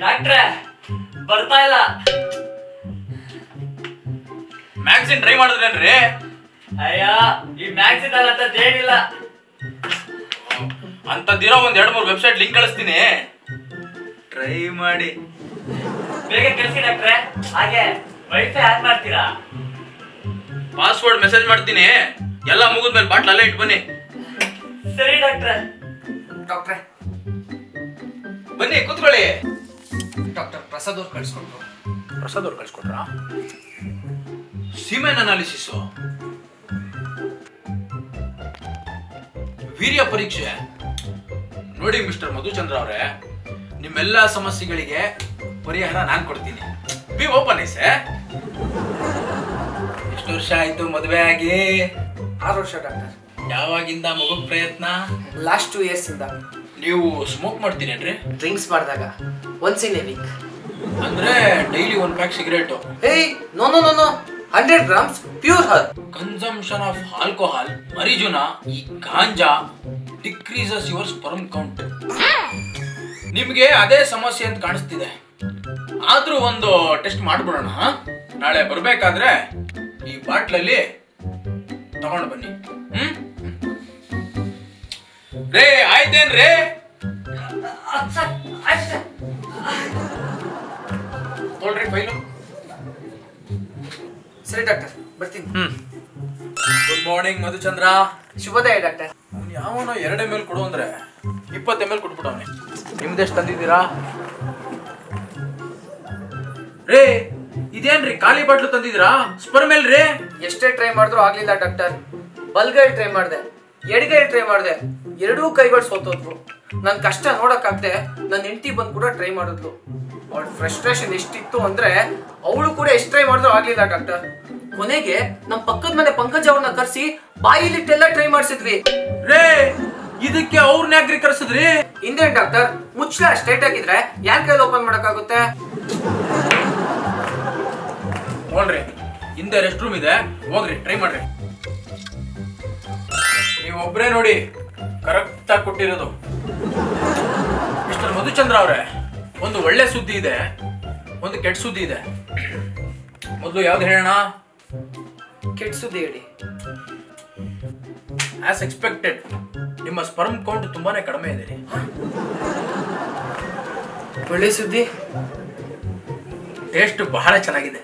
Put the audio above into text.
ಡಾಕ್ಟ್ರೆ ಬರ್ತಾ ಇಲ್ಲ. ಮ್ಯಾಗ್ಝಿನ್ ಟ್ರೈ ಮಾಡಿದ್ರೇನ್ರಿ? ಅಯ್ಯ ಈ ಮ್ಯಾಗ್ಝಿನ್ ಅಂತ ಏನಿಲ್ಲ. ಅಂತದಿರೋ ಒಂದ್ 2-3 ವೆಬ್ಸೈಟ್ ಲಿಂಕ್ ಕಳಿಸ್ತೀನಿ, ಟ್ರೈ ಮಾಡಿ. ಬೇಗ ಕಳಿಸಿ ಡಾಕ್ಟ್ರೆ. ಹಾಗೆ ವೈಫೈ ಆನ್ ಮಾಡ್ತೀರಾ? ಪಾಸ್ವರ್ಡ್ ಮೆಸೇಜ್ ಮಾಡ್ತೀನಿ. ಎಲ್ಲ ಮುಗಿದ್ಮೇಲೆ ಬಾಟ್ಲ್ ಅಲ್ಲೇ ಇಟ್ಟು ಬನ್ನಿ. ಸರಿ ಡಾಕ್ಟ್ರೆ. ಡಾಕ್ಟ್ರೆ ಬನ್ನಿ ಕೂತ್ಕೊಳ್ಳಿ. ಡಾಕ್ಟರ್ ಪ್ರಸಾದ್ ಅವ್ರು ಕಳ್ಸ್ಕೊಟ್ರು. ಪ್ರಸಾದ್ ಅವ್ರು ಕಳ್ಸ್ಕೊಟ್ರಾ? ಸಿಮೆನ್ ಅನಾಲಿಸಿಸ್, ವೀರ್ಯ ಪರೀಕ್ಷೆ. ನೋಡಿ ಮಿಸ್ಟರ್ ಮಧುಚಂದ್ರ ಅವರೇ, ನಿಮ್ಮೆಲ್ಲ ಸಮಸ್ಯೆಗಳಿಗೆ ಪರಿಹಾರ ನಾನು ಕೊಡ್ತೀನಿ. B open ice. ಎಷ್ಟು ವರ್ಷ ಆಯ್ತು ಮದುವೆ ಆಗಿ? 6 ವರ್ಷ ಡಾಕ್ಟರ್. ಯಾವಾಗಿಂದ ಮಗುಗ್ ಪ್ರಯತ್ನ? ಲಾಸ್ಟ್ 2 years ಇಂದ. ನೀವು ಸ್ಮೋಕ್ ಮಾಡ್ತೀರೇನ್ರಿ? ಡ್ರಿಂಕ್ಸ್ ಮಾಡಿದಾಗ ಒನ್ಸ್ ಇನ್ ಎ ವೀಕ್. ಅಂದ್ರೆ ಡೈಲಿ 1 ಪ್ಯಾಕ್ ಸಿಗರೇಟು? ಏಯ್ no no no no, 100 grams pure ಹರ್. ಕನ್ಸಂಪ್ಷನ್ ಆಫ್ ಆಲ್ಕೋಹಾಲ್, ಮರಿಜುನಾ, ಈ ganja decreases your sperm count. ನಿಮ್ಗೆ ಅದೇ ಸಮಸ್ಯೆ ಅಂತ ಕಾಣಿಸ್ತಿದೆ. ಆದ್ರೂ ಒಂದು ಟೆಸ್ಟ್ ಮಾಡ್ಬಿಡೋಣ. ನಾಳೆ ಬರ್ಬೇಕಾದ್ರೆ ಈ ಬಾಟ್ಲಲ್ಲಿ ತಗೊಂಡು ಬನ್ನಿ. ರೇ ಆಯ್ತೇನ್ರೇ? ತೊಳ್ರಿ ಫೈಲು. ಸರಿ ಡಾಕ್ಟರ್, ಬರ್ತೀನಿ. Good morning Madhuchandra. ಶುಭೋದಯ ಡಾಕ್ಟರ್. ಯಾವನೋ 2 ml ಕೊಡು ಅಂದ್ರೆ 20 ml ಕೊಟ್ಬಿಟ್ಟವನೆ. ನಿಮ್ದೆಷ್ಟು ತಂದಿದ್ದೀರಾ? ರೇ ಇದೇನ್ರಿ ಖಾಲಿ ಬಾಟ್ಲು ತಂದಿದ್ದೀರಾ? ಸ್ಪರ್ಮ್ ಎಲ್ರಿ? ಎಷ್ಟೇ ಟ್ರೈ ಮಾಡಿದ್ರು ಆಗ್ಲಿಲ್ಲ ಡಾಕ್ಟರ್. ಬಲ್ಗೈ ಟ್ರೈ ಮಾಡಿದೆ, ಎಡಗೈ ಟ್ರೈ ಮಾಡಿದೆ, 2 ಕೈಗಳು ಸೋತೋದ್ವು. ನನ್ ಕಷ್ಟ ನೋಡಕ್ಕಾಗ್ದೆ ನನ್ನ ಹೆಂಡತಿ ಬಂದು ಕೂಡ ಟ್ರೈ ಮಾಡಿದ್ಲು. ಅವಳ ಫ್ರಸ್ಟ್ರೇಷನ್ ಎಷ್ಟಿತ್ತು ಅಂದ್ರೆ ಅವಳು ಕೂಡ ಎಷ್ಟು ಟ್ರೈ ಮಾಡಿದ್ರು ಆಗ್ಲಿಲ್ಲ ಡಾಕ್ಟರ್. ಕೊನೆಗೆ ನಮ್ ಪಕ್ಕದ ಮನೆ ಪಂಕಜ್ ಅವ್ರನ್ನ ಕರ್ಸಿ ಬಾಯಿಲಿಟ್ಟೆಲ್ಲ ಟ್ರೈ ಮಾಡಿಸಿದ್ವಿ. ರೇ ಇದಕ್ಕೆ ಅವ್ರನ್ನ ಯಾಕ್ರಿ ಕರ್ಸಿದ್ರಿ? ಹಿಂದೇನ್ ಡಾಕ್ಟರ್, ಮುಚ್ಚಳ ಸ್ಟ್ರೈಟ್ ಆಗಿದ್ರೆ ಯಾರ್ ಕೈಲಿ ಓಪನ್ ಮಾಡಕ್ಕಾಗುತ್ತೆ? ನೋಡ್ರಿ ಹಿಂದೆ ರೆಸ್ಟ್ ರೂಮ್ ಇದೆ, ಹೋಗ್ರಿ ಟ್ರೈ ಮಾಡ್ರಿ. ನೀವು ಒಬ್ರೇ ನೋಡಿ ಕರೆಕ್ಟ್ ಆಗಿ ಕೊಟ್ಟಿರೋದು. ಮಿಸ್ಟರ್ ಮಧುಚಂದ್ರ ಅವರೇ, ಒಂದು ಒಳ್ಳೆ ಸುದ್ದಿ ಇದೆ, ಒಂದು ಕೆಟ್ಟ ಸುದ್ದಿ ಇದೆ. ಮೊದಲು ಯಾವ್ದು ಹೇಳೋಣ? ಕೆಟ್ಟ ಸುದ್ದಿ ಹೇಳಿ. ಆಸ್ ಎಕ್ಸ್ಪೆಕ್ಟೆಡ್ ನಿಮ್ಮ ಸ್ಪರ್ಮ್ ಕೌಂಟ್ ತುಂಬಾನೇ ಕಡಿಮೆ ಇದೆ ರೀ. ಒಳ್ಳೆ ಸುದ್ದಿ? ಟೇಸ್ಟ್ ಬಹಳ ಚೆನ್ನಾಗಿದೆ.